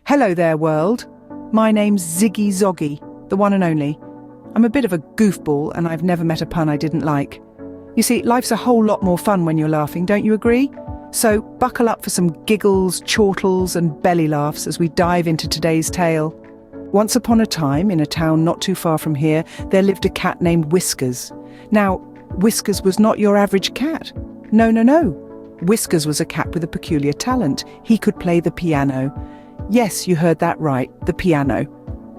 Hello there, world. My name's Ziggy Zoggy, the one and only. I'm a bit of a goofball and I've never met a pun I didn't like. You see, life's a whole lot more fun when you're laughing, don't you agree? So buckle up for some giggles, chortles and belly laughs as we dive into today's tale. Once upon a time, in a town not too far from here, there lived a cat named Whiskers. Now, Whiskers was not your average cat. No. Whiskers was a cat with a peculiar talent. He could play the piano. Yes, you heard that right, the piano.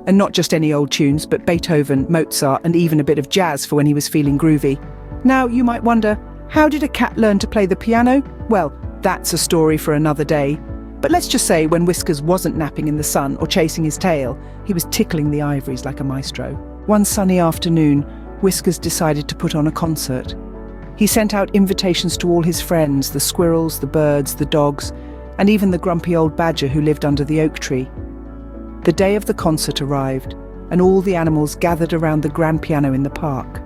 And not just any old tunes, but Beethoven, Mozart, and even a bit of jazz for when he was feeling groovy. Now, you might wonder, how did a cat learn to play the piano? Well, that's a story for another day. But let's just say when Whiskers wasn't napping in the sun or chasing his tail, he was tickling the ivories like a maestro. One sunny afternoon, Whiskers decided to put on a concert. He sent out invitations to all his friends, the squirrels, the birds, the dogs, and even the grumpy old badger who lived under the oak tree. The day of the concert arrived, and all the animals gathered around the grand piano in the park.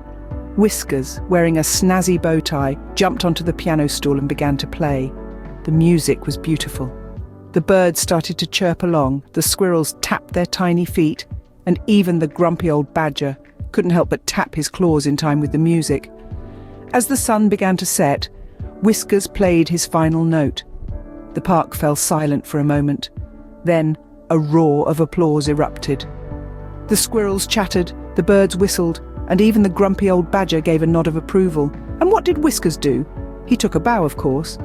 Whiskers, wearing a snazzy bow tie, jumped onto the piano stool and began to play. The music was beautiful. The birds started to chirp along, the squirrels tapped their tiny feet, and even the grumpy old badger couldn't help but tap his claws in time with the music. As the sun began to set, Whiskers played his final note. The park fell silent for a moment. Then a roar of applause erupted. The squirrels chattered, the birds whistled, and even the grumpy old badger gave a nod of approval. And what did Whiskers do? He took a bow, of course.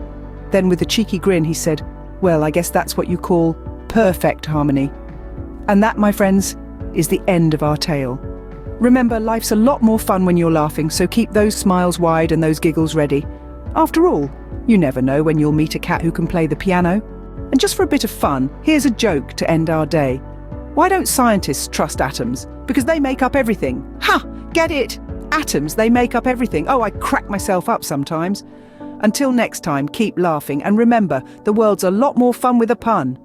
Then with a cheeky grin he said, "Well, I guess that's what you call perfect harmony." And that, my friends, is the end of our tale. Remember, life's a lot more fun when you're laughing, so keep those smiles wide and those giggles ready. After all, you never know when you'll meet a cat who can play the piano. And just for a bit of fun, here's a joke to end our day. Why don't scientists trust atoms? Because they make up everything. Ha! Get it? Atoms, they make up everything. Oh, I crack myself up sometimes. Until next time, keep laughing, and remember, the world's a lot more fun with a pun.